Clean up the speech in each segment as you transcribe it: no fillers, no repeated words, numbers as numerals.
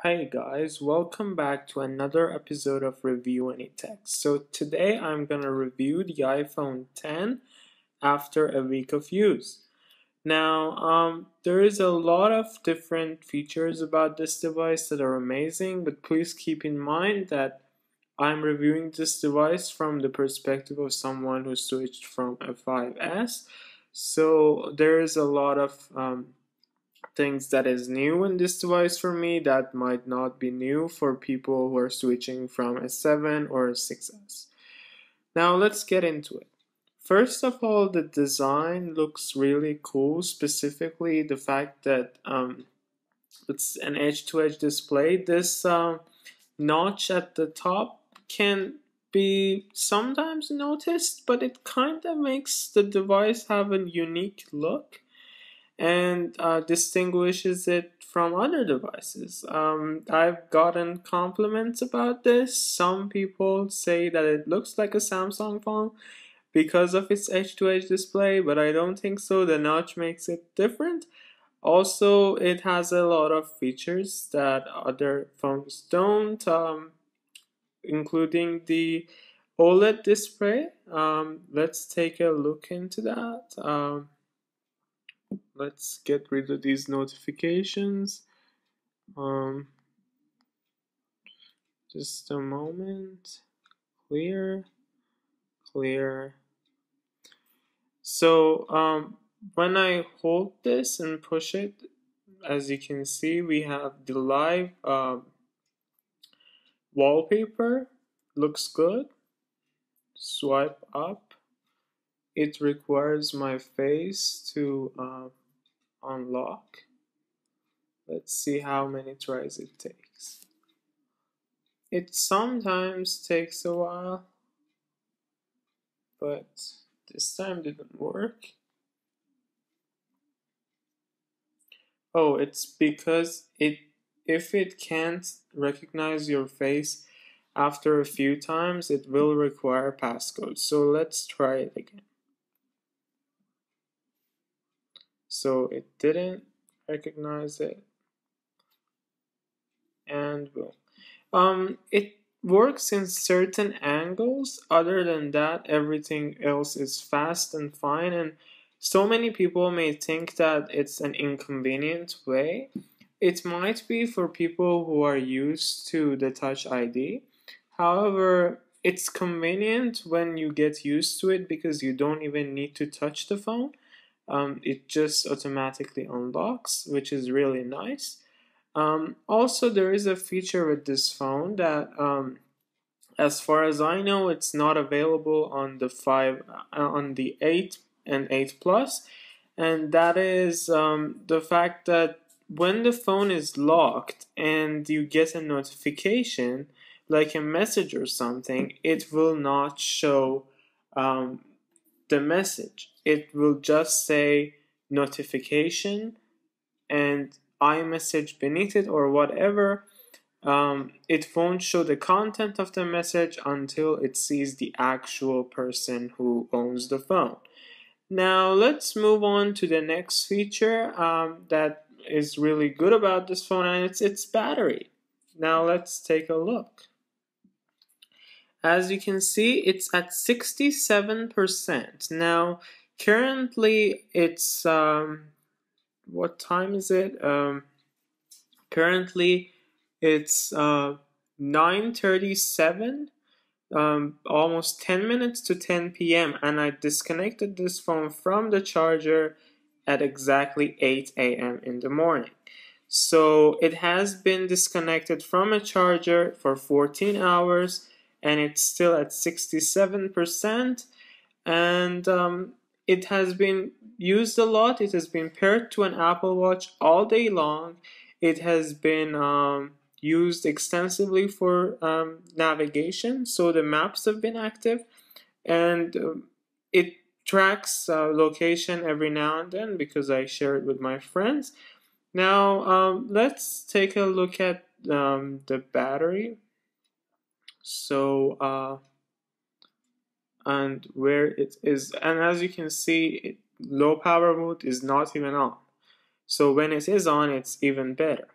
Hi guys, welcome back to another episode of Review Any Tech. So today I'm gonna review the iPhone 10 after a week of use. Now, there is a lot of different features about this device that are amazing, but please keep in mind that I'm reviewing this device from the perspective of someone who switched from a 5S. So there is a lot of things that is new in this device for me that might not be new for people who are switching from a 7 or a 6S. Now let's get into it. First of all, the design looks really cool, specifically the fact that it's an edge-to-edge display. This notch at the top can be sometimes noticed, but it kind of makes the device have a unique look and distinguishes it from other devices. I've gotten compliments about this. Some people say that it looks like a Samsung phone because of its edge-to-edge display, but I don't think so. The notch makes it different. Also, it has a lot of features that other phones don't, including the OLED display. Let's take a look into that. Let's get rid of these notifications. Um, just a moment. Clear. So when I hold this and push it, as you can see, we have the live wallpaper. Looks good. Swipe up. It requires my face to unlock. Let's see how many tries it takes. It sometimes takes a while, but this time didn't work. Oh, it's because if it can't recognize your face after a few times, it will require passcode. So let's try it again. So it didn't recognize it, and will. It works in certain angles. Other than that, everything else is fast and fine. And so many people may think that it's an inconvenient way. It might be for people who are used to the Touch ID. However, it's convenient when you get used to it because you don't even need to touch the phone. It just automatically unlocks, which is really nice. Also, there is a feature with this phone that, as far as I know, it's not available on the on the 8 and 8 Plus, and that is the fact that when the phone is locked and you get a notification, like a message or something, it will not show um, the message. It will just say notification and iMessage beneath it or whatever. It won't show the content of the message until it sees the actual person who owns the phone. Now let's move on to the next feature that is really good about this phone, and it's its battery. Now let's take a look. As you can see, it's at 67%. Now currently it's what time is it? Currently it's 9:37, almost 10 minutes to 10 p.m. and I disconnected this phone from the charger at exactly 8 a.m. in the morning. So it has been disconnected from a charger for 14 hours and it's still at 67%, and it has been used a lot. It has been paired to an Apple Watch all day long. It has been used extensively for navigation, so the maps have been active, and it tracks location every now and then because I share it with my friends. Now let's take a look at the battery. So and where it is, and as you can see, low power mode is not even on. So when it is on, it's even better.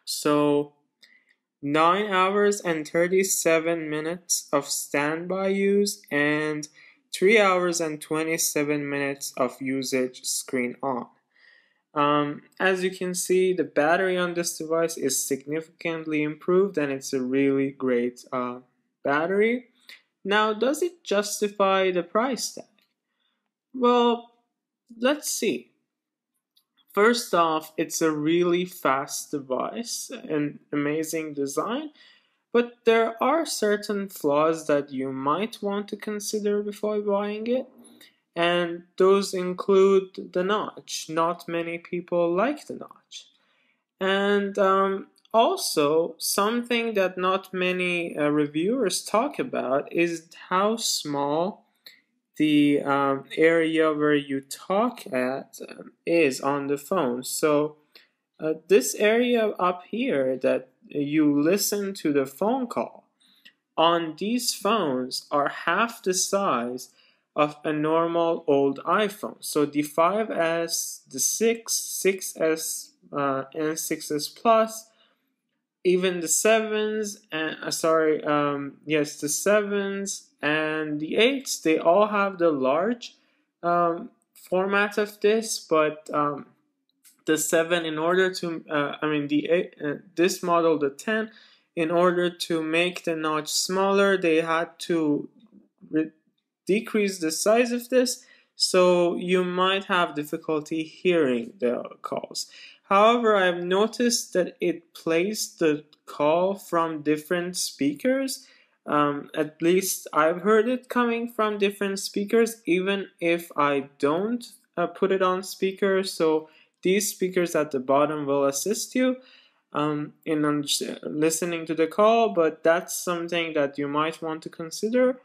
So 9 hours and 37 minutes of standby use and 3 hours and 27 minutes of usage screen on. As you can see, the battery on this device is significantly improved and it's a really great battery. Now, does it justify the price tag? Well, let's see. First off, it's a really fast device and amazing design, but there are certain flaws that you might want to consider before buying it, and those include the notch. Not many people like the notch. And also, something that not many reviewers talk about is how small the area where you talk at is on the phone. So this area up here that you listen to the phone call on these phones are half the size of a normal old iPhone. So the 5S, the 6, 6S, and 6S Plus, even the 7s, and yes, the 7s and the 8s, they all have the large format of this, but the 7, in order to, the 8, this model, the 10, in order to make the notch smaller, they had to decrease the size of this, so you might have difficulty hearing the calls. However, I've noticed that it plays the call from different speakers. At least I've heard it coming from different speakers, even if I don't put it on speaker. So these speakers at the bottom will assist you in listening to the call, but that's something that you might want to consider.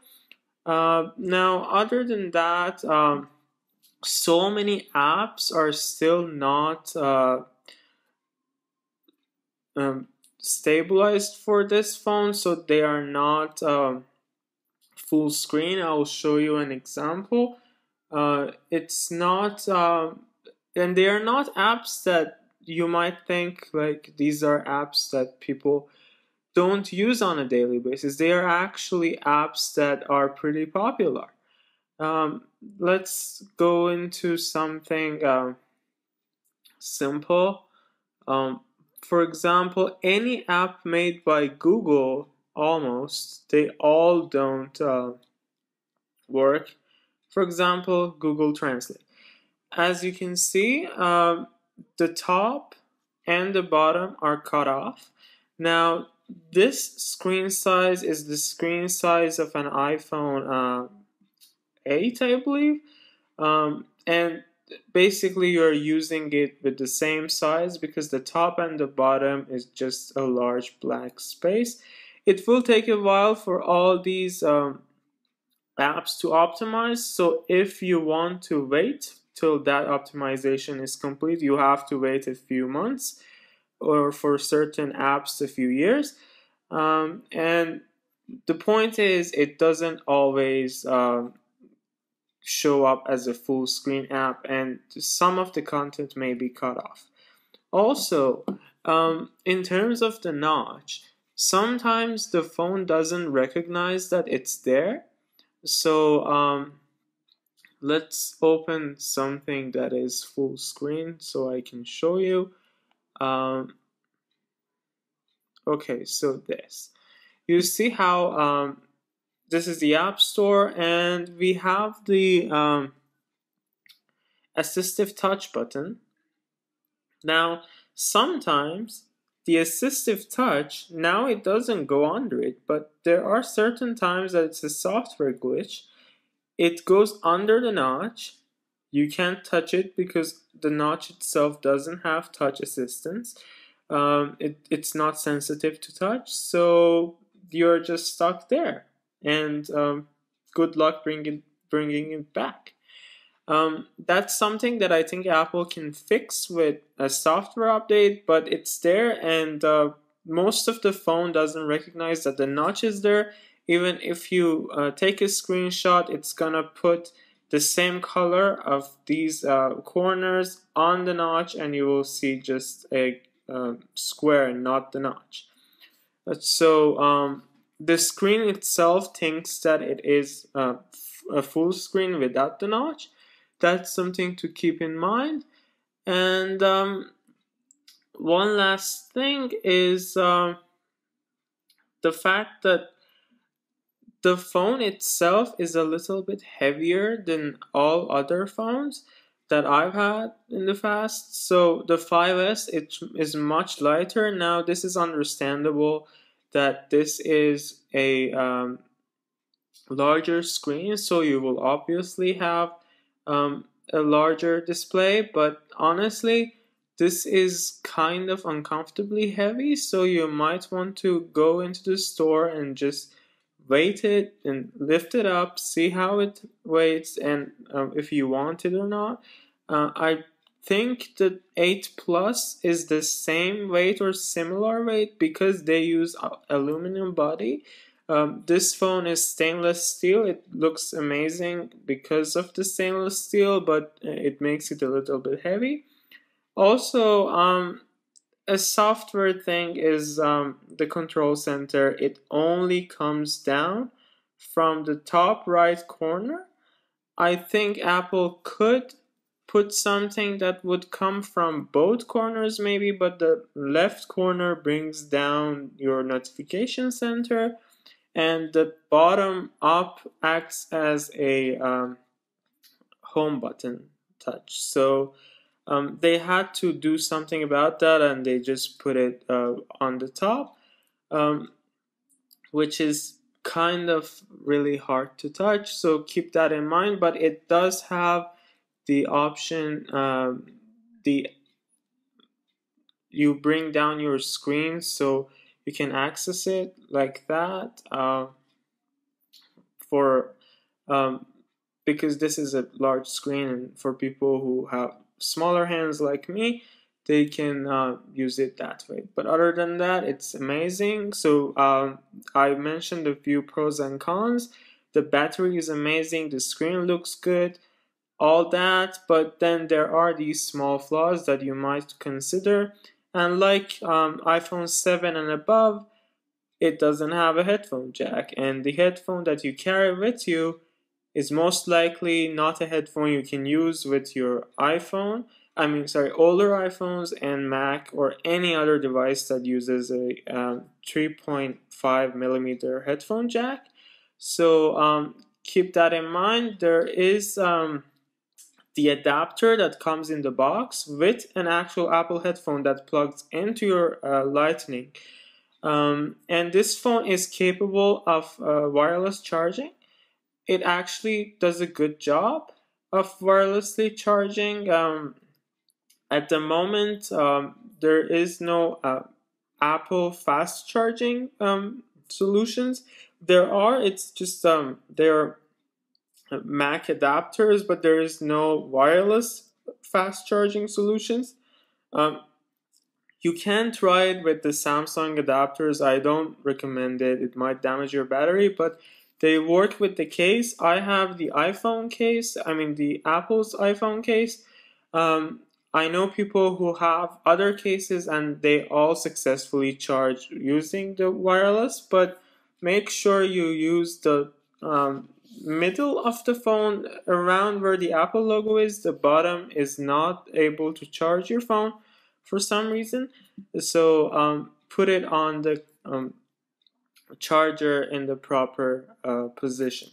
Now, other than that, so many apps are still not stabilized for this phone, so they are not full screen. I will show you an example. It's not, and they are not apps that you might think like these are apps that people don't use on a daily basis. They are actually apps that are pretty popular. Let's go into something simple. For example, any app made by Google, almost, they all don't work. For example, Google Translate. As you can see, the top and the bottom are cut off. Now, this screen size is the screen size of an iPhone 8, I believe. And basically you're using it with the same size because the top and the bottom is just a large blank space. It will take a while for all these apps to optimize, so if you want to wait till that optimization is complete, you have to wait a few months, or for certain apps a few years. And the point is, it doesn't always show up as a full screen app, and some of the content may be cut off. Also, in terms of the notch, sometimes the phone doesn't recognize that it's there. So let's open something that is full screen so I can show you. Okay, so this. You see how this is the App Store, and we have the assistive touch button. Now, sometimes the assistive touch, now it doesn't go under it, but there are certain times that it's a software glitch. It goes under the notch. You can't touch it because the notch itself doesn't have touch assistance. It's not sensitive to touch, so you're just stuck there. And good luck bringing it back. That's something that I think Apple can fix with a software update, but it's there, and most of the phone doesn't recognize that the notch is there. Even if you take a screenshot, it's gonna put the same color of these corners on the notch, and you will see just a square and not the notch. So the screen itself thinks that it is a full screen without the notch. That's something to keep in mind. And one last thing is the fact that the phone itself is a little bit heavier than all other phones that I've had in the past. So the 5S, it is much lighter. Now this is understandable that this is a larger screen, so you will obviously have a larger display, but honestly this is kind of uncomfortably heavy, so you might want to go into the store and just weight it and lift it up, see how it weights, and if you want it or not. I think the 8 Plus is the same weight or similar weight because they use aluminum body. This phone is stainless steel. It looks amazing because of the stainless steel, but it makes it a little bit heavy. Also, a software thing is the control center. It only comes down from the top right corner. I think Apple could put something that would come from both corners maybe, but the left corner brings down your notification center, and the bottom up acts as a home button touch. So they had to do something about that, and they just put it on the top, which is kind of really hard to touch. So keep that in mind. But it does have the option, you bring down your screen so you can access it like that. For because this is a large screen, and for people who have smaller hands like me, they can use it that way. But other than that, it's amazing. So I mentioned a few pros and cons. The battery is amazing, the screen looks good, all that, but then there are these small flaws that you might consider. And like iPhone 7 and above, it doesn't have a headphone jack, and the headphone that you carry with you is most likely not a headphone you can use with your iPhone. Older iPhones and Mac or any other device that uses a 3.5 millimeter headphone jack. So keep that in mind. There is the adapter that comes in the box with an actual Apple headphone that plugs into your Lightning. And this phone is capable of wireless charging. It actually does a good job of wirelessly charging. At the moment, there is no Apple fast charging solutions. There are, it's just there are Mac adapters, but there is no wireless fast charging solutions. You can try it with the Samsung adapters. I don't recommend it. It might damage your battery, but they work with the case. I have the iPhone case, the Apple's iPhone case. I know people who have other cases and they all successfully charge using the wireless, but make sure you use the middle of the phone around where the Apple logo is. The bottom is not able to charge your phone for some reason. So put it on the charger in the proper position.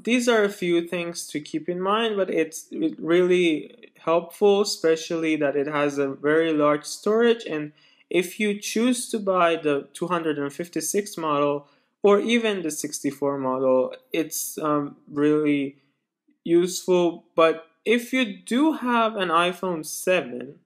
These are a few things to keep in mind, but it's really helpful, especially that it has a very large storage. And if you choose to buy the 256 model or even the 64 model, it's really useful. But if you do have an iPhone 7,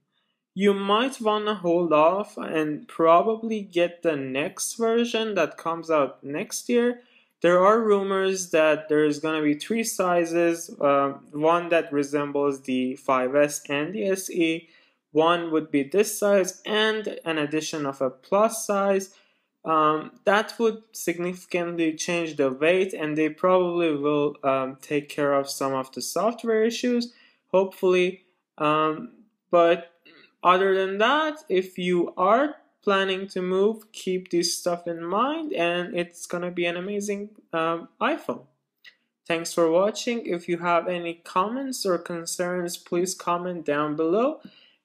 you might want to hold off and probably get the next version that comes out next year. There are rumors that there's going to be 3 sizes, one that resembles the 5S and the SE, one would be this size, and an addition of a plus size. That would significantly change the weight, and they probably will take care of some of the software issues, hopefully. But Other than that, if you are planning to move, keep this stuff in mind, and it's gonna be an amazing iPhone. Thanks for watching. If you have any comments or concerns, please comment down below.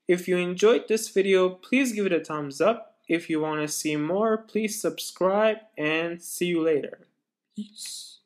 If you enjoyed this video, please give it a thumbs up. If you want to see more, please subscribe, and see you later. Peace.